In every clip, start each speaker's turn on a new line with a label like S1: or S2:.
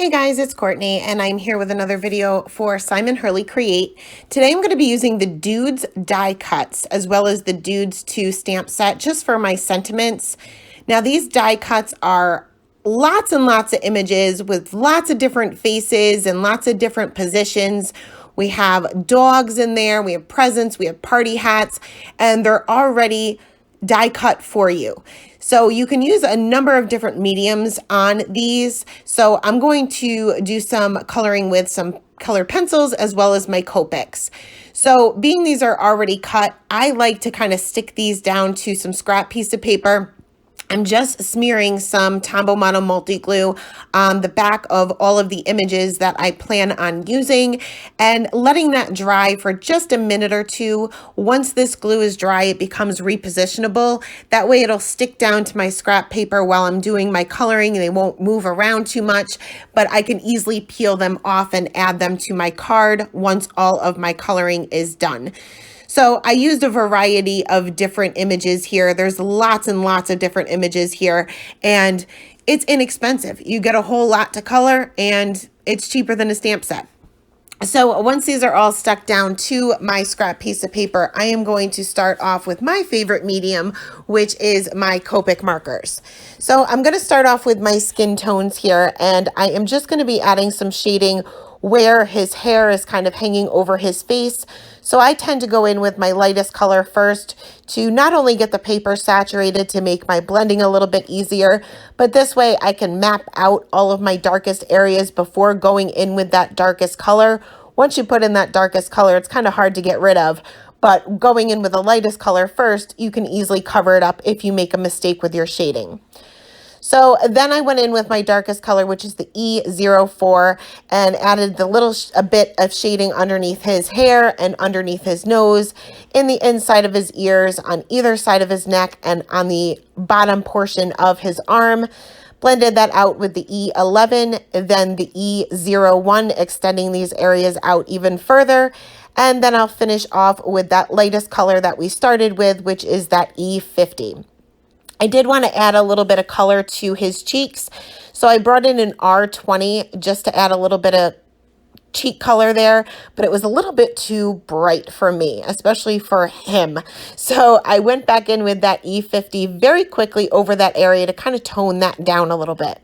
S1: Hey guys, it's Courtney and I'm here with another video for Simon Hurley Create. Today I'm going to be using the Dudes die cuts as well as the Dudes 2 stamp set just for my sentiments. Now these die cuts are lots and lots of images with lots of different faces and lots of different positions. We have dogs in there, we have presents, we have party hats, and they're already die cut for you. So you can use a number of different mediums on these. So I'm going to do some coloring with some colored pencils as well as my Copics. So being these are already cut, I like to kind of stick these down to some scrap piece of paper. I'm just smearing some Tombow Mono multi glue on the back of all of the images that I plan on using and letting that dry for just a minute or two. Once this glue is dry, it becomes repositionable. That way it'll stick down to my scrap paper while I'm doing my coloring. They won't move around too much, but I can easily peel them off and add them to my card once all of my coloring is done. So I used a variety of different images here. There's lots and lots of different images here, and it's inexpensive. You get a whole lot to color, and it's cheaper than a stamp set. So once these are all stuck down to my scrap piece of paper, I am going to start off with my favorite medium, which is my Copic markers. So I'm going to start off with my skin tones here, and I am just going to be adding some shading where his hair is kind of hanging over his face. So I tend to go in with my lightest color first to not only get the paper saturated to make my blending a little bit easier, but this way I can map out all of my darkest areas before going in with that darkest color. Once you put in that darkest color, it's kind of hard to get rid of, but going in with the lightest color first, you can easily cover it up if you make a mistake with your shading. So then I went in with my darkest color, which is the E04, and added a bit of shading underneath his hair and underneath his nose, in the inside of his ears, on either side of his neck, and on the bottom portion of his arm. Blended that out with the E11, then the E01, extending these areas out even further. And then I'll finish off with that lightest color that we started with, which is that E50. I did want to add a little bit of color to his cheeks, so I brought in an R20 just to add a little bit of cheek color there, but it was a little bit too bright for me, especially for him. So I went back in with that E50 very quickly over that area to kind of tone that down a little bit.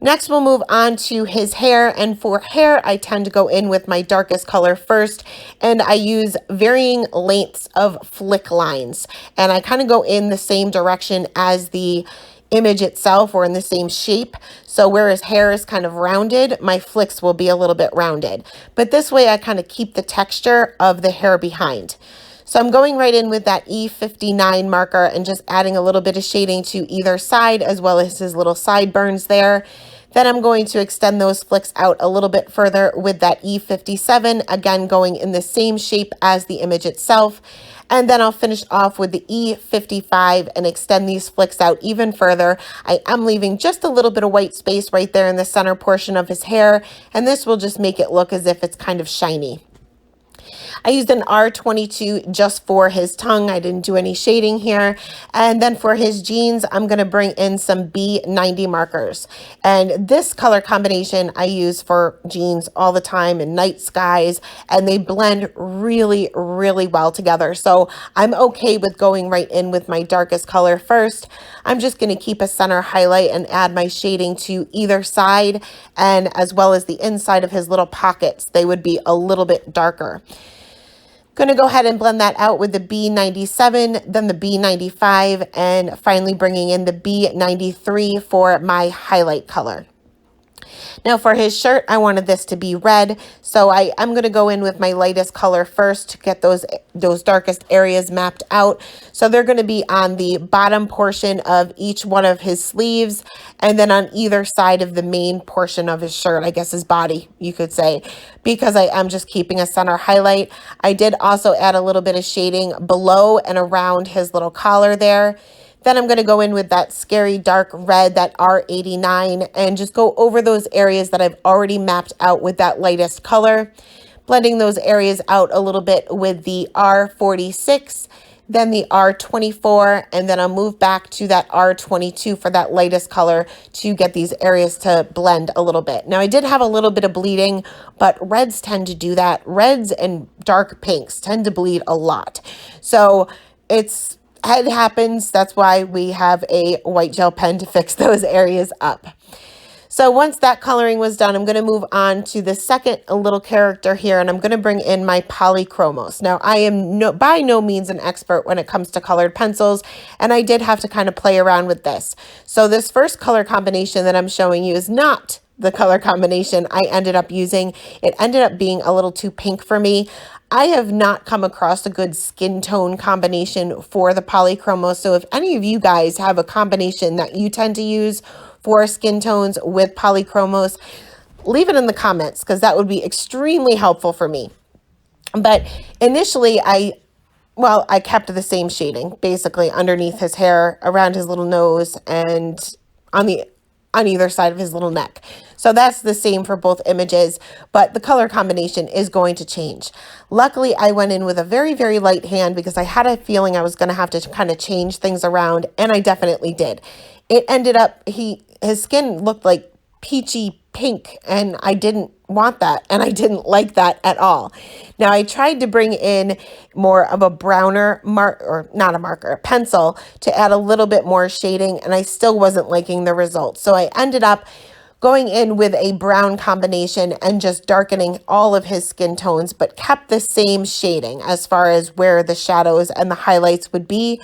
S1: Next, we'll move on to his hair, and for hair, I tend to go in with my darkest color first, and I use varying lengths of flick lines, and I kind of go in the same direction as the image itself, or in the same shape. So where his hair is kind of rounded, my flicks will be a little bit rounded, but this way I kind of keep the texture of the hair behind. So I'm going right in with that E59 marker and just adding a little bit of shading to either side as well as his little sideburns there. Then I'm going to extend those flicks out a little bit further with that E57, again going in the same shape as the image itself. And then I'll finish off with the E55 and extend these flicks out even further. I am leaving just a little bit of white space right there in the center portion of his hair, and this will just make it look as if it's kind of shiny. I used an R22 just for his tongue. I didn't do any shading here. And then for his jeans, I'm going to bring in some B90 markers. And this color combination I use for jeans all the time in night skies, and they blend really, really well together. So I'm okay with going right in with my darkest color first. I'm just going to keep a center highlight and add my shading to either side, and as well as the inside of his little pockets. They would be a little bit darker. Going to go ahead and blend that out with the B97, then the B95, and finally bringing in the B93 for my highlight color. Now for his shirt, I wanted this to be red, so I'm going to go in with my lightest color first to get those darkest areas mapped out. So they're going to be on the bottom portion of each one of his sleeves, and then on either side of the main portion of his shirt, I guess his body, you could say, because I am just keeping a center highlight. I did also add a little bit of shading below and around his little collar there. Then I'm going to go in with that scary dark red, that R89, and just go over those areas that I've already mapped out with that lightest color, blending those areas out a little bit with the R46, then the R24, and then I'll move back to that R22 for that lightest color to get these areas to blend a little bit. Now I did have a little bit of bleeding, but reds tend to do that. Reds and dark pinks tend to bleed a lot. So it happens. That's why we have a white gel pen to fix those areas up. So once that coloring was done, I'm going to move on to the second little character here, and I'm going to bring in my polychromos. Now, I am by no means an expert when it comes to colored pencils, and I did have to kind of play around with this. So this first color combination that I'm showing you is not the color combination I ended up using. It ended up being a little too pink for me. I have not come across a good skin tone combination for the polychromos. So if any of you guys have a combination that you tend to use for skin tones with polychromos, leave it in the comments because that would be extremely helpful for me. But initially I kept the same shading basically underneath his hair, around his little nose, and on either side of his little neck. So that's the same for both images, but the color combination is going to change. Luckily, I went in with a very, very light hand because I had a feeling I was going to have to kind of change things around, and I definitely did. It ended up, his skin looked like peachy pink, and I didn't want that, and I didn't like that at all. Now I tried to bring in more of a browner pencil to add a little bit more shading, and I still wasn't liking the results. So I ended up going in with a brown combination and just darkening all of his skin tones, but kept the same shading as far as where the shadows and the highlights would be.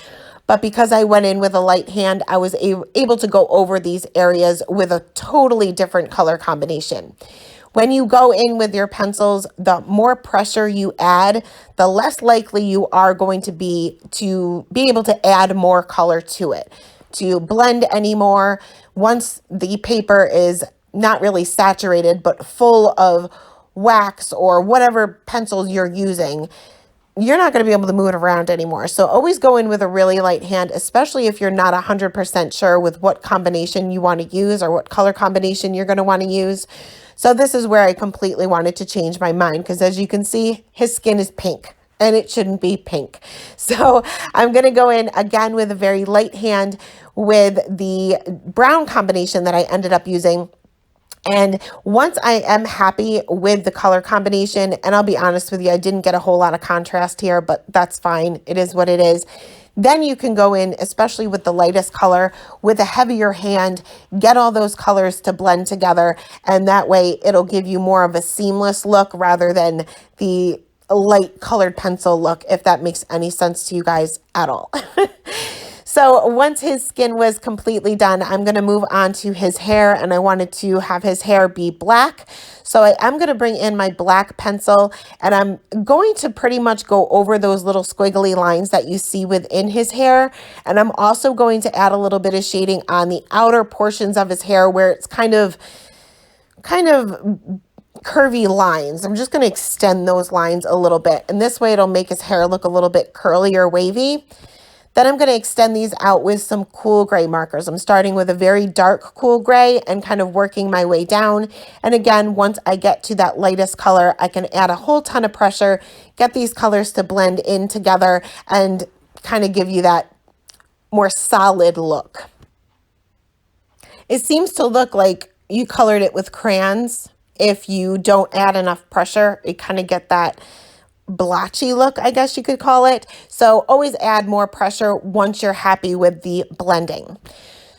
S1: But because I went in with a light hand, I was able to go over these areas with a totally different color combination. When you go in with your pencils, the more pressure you add, the less likely you are going to be able to add more color to it, to blend anymore. Once the paper is not really saturated, but full of wax or whatever pencils you're using, you're not going to be able to move it around anymore. So always go in with a really light hand, especially if you're not 100% sure with what combination you want to use or what color combination you're going to want to use. So this is where I completely wanted to change my mind because as you can see, his skin is pink and it shouldn't be pink. So I'm going to go in again with a very light hand with the brown combination that I ended up using. And once I am happy with the color combination, and I'll be honest with you, I didn't get a whole lot of contrast here, but that's fine. It is what it is. Then you can go in, especially with the lightest color, with a heavier hand, get all those colors to blend together. And that way it'll give you more of a seamless look rather than the light colored pencil look, if that makes any sense to you guys at all. So once his skin was completely done, I'm going to move on to his hair, and I wanted to have his hair be black. So I am going to bring in my black pencil, and I'm going to pretty much go over those little squiggly lines that you see within his hair. And I'm also going to add a little bit of shading on the outer portions of his hair where it's kind of curvy lines. I'm just going to extend those lines a little bit, and this way it'll make his hair look a little bit curly or wavy. Then I'm going to extend these out with some cool gray markers. I'm starting with a very dark cool gray and kind of working my way down. And again, once I get to that lightest color, I can add a whole ton of pressure, get these colors to blend in together and kind of give you that more solid look. It seems to look like you colored it with crayons. If you don't add enough pressure, you kind of get that blotchy look, I guess you could call it. So always add more pressure once you're happy with the blending.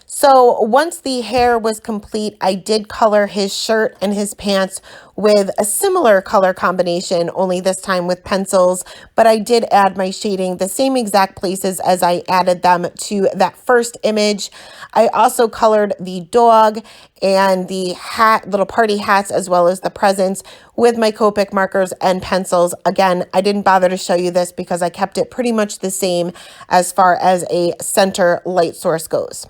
S1: So once the hair was complete, I did color his shirt and his pants with a similar color combination, only this time with pencils, but I did add my shading the same exact places as I added them to that first image. I also colored the dog and the hat, little party hats, as well as the presents with my Copic markers and pencils. Again, I didn't bother to show you this because I kept it pretty much the same as far as a center light source goes.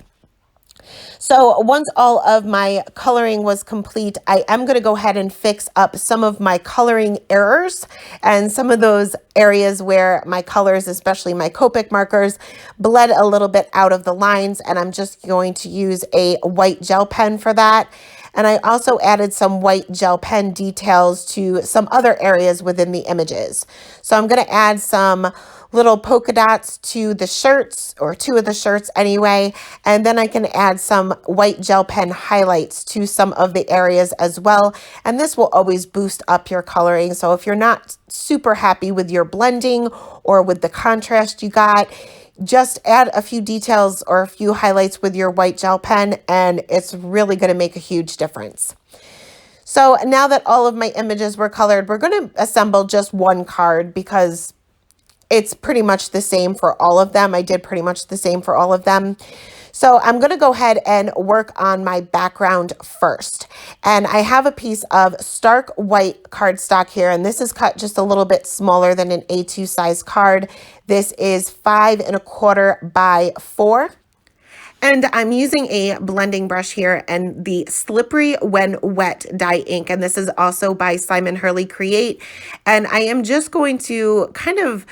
S1: So once all of my coloring was complete, I am going to go ahead and fix up some of my coloring errors and some of those areas where my colors, especially my Copic markers, bled a little bit out of the lines. And I'm just going to use a white gel pen for that. And I also added some white gel pen details to some other areas within the images. So I'm going to add some little polka dots to the shirts, or two of the shirts anyway, and then I can add some white gel pen highlights to some of the areas as well, and this will always boost up your coloring. So if you're not super happy with your blending or with the contrast you got, just add a few details or a few highlights with your white gel pen, and it's really going to make a huge difference. So now that all of my images were colored, we're going to assemble just one card because it's pretty much the same for all of them. I did pretty much the same for all of them. So I'm going to go ahead and work on my background first. And I have a piece of stark white cardstock here, and this is cut just a little bit smaller than an A2 size card. This is 5 1/4 by 4. And I'm using a blending brush here and the Slippery When Wet dye ink. And this is also by Simon Hurley Create. And I am just going to kind of,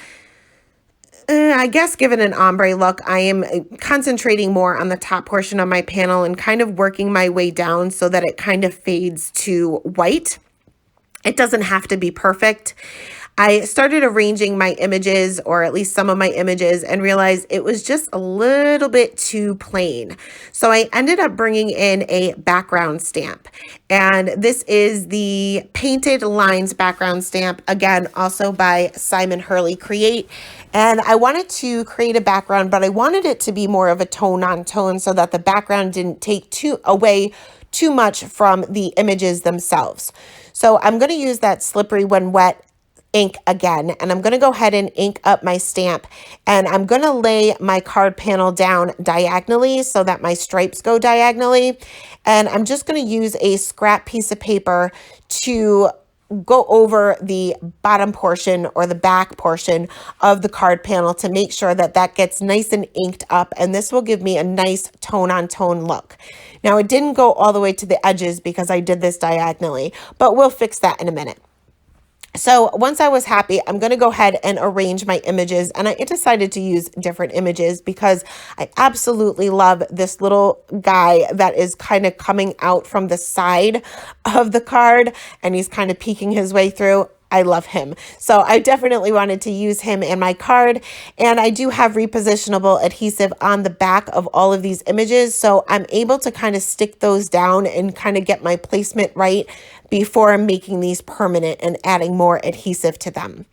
S1: I guess, give it an ombre look. I am concentrating more on the top portion of my panel and kind of working my way down so that it kind of fades to white. It doesn't have to be perfect. I started arranging my images, or at least some of my images, and realized it was just a little bit too plain. So I ended up bringing in a background stamp. And this is the Painted Lines background stamp, again, also by Simon Hurley Create. And I wanted to create a background, but I wanted it to be more of a tone on tone so that the background didn't take away too much from the images themselves. So I'm going to use that Slippery When Wet ink again, and I'm going to go ahead and ink up my stamp, and I'm going to lay my card panel down diagonally so that my stripes go diagonally. And I'm just going to use a scrap piece of paper to go over the bottom portion or the back portion of the card panel to make sure that that gets nice and inked up, and this will give me a nice tone on tone look. Now, it didn't go all the way to the edges because I did this diagonally, but we'll fix that in a minute. So once I was happy, I'm going to go ahead and arrange my images, and I decided to use different images because I absolutely love this little guy that is kind of coming out from the side of the card, and he's kind of peeking his way through. I love him. So I definitely wanted to use him in my card, and I do have repositionable adhesive on the back of all of these images, so I'm able to kind of stick those down and kind of get my placement right before making these permanent and adding more adhesive to them.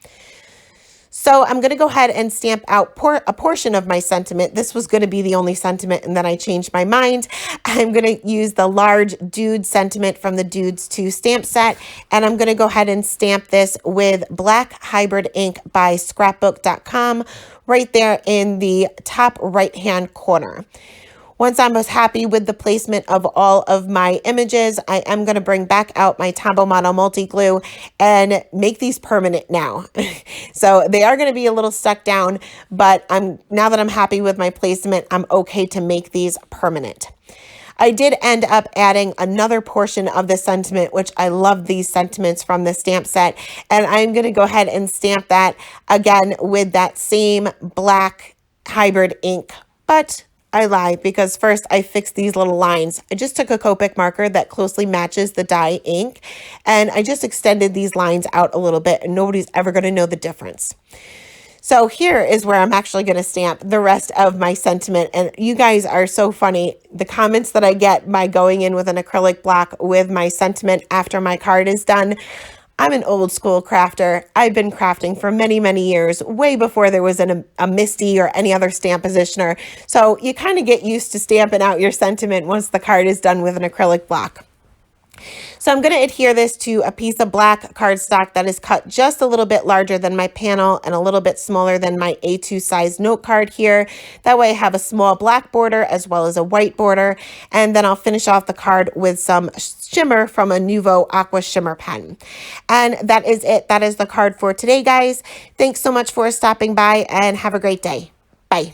S1: So I'm going to go ahead and stamp out a portion of my sentiment. This was going to be the only sentiment, and then I changed my mind. I'm going to use the large dude sentiment from the Dudes 2 stamp set, and I'm going to go ahead and stamp this with black hybrid ink by scrapbook.com right there in the top right-hand corner. Once I was happy with the placement of all of my images, I am going to bring back out my Tombow Model Multi-Glue and make these permanent now. So they are going to be a little stuck down, but now that I'm happy with my placement, I'm okay to make these permanent. I did end up adding another portion of the sentiment, which I love these sentiments from the stamp set, and I'm going to go ahead and stamp that again with that same black hybrid ink, but I lied because first I fixed these little lines. I just took a Copic marker that closely matches the dye ink, and I just extended these lines out a little bit, and nobody's ever going to know the difference. So here is where I'm actually going to stamp the rest of my sentiment, and you guys are so funny. The comments that I get by going in with an acrylic block with my sentiment after my card is done. I'm an old school crafter. I've been crafting for many, many years, way before there was a MISTI or any other stamp positioner. So you kind of get used to stamping out your sentiment once the card is done with an acrylic block. So I'm going to adhere this to a piece of black cardstock that is cut just a little bit larger than my panel and a little bit smaller than my A2 size note card here. That way I have a small black border as well as a white border. And then I'll finish off the card with some shimmer from a Nuvo Aqua Shimmer pen. And that is it. That is the card for today, guys. Thanks so much for stopping by, and have a great day. Bye.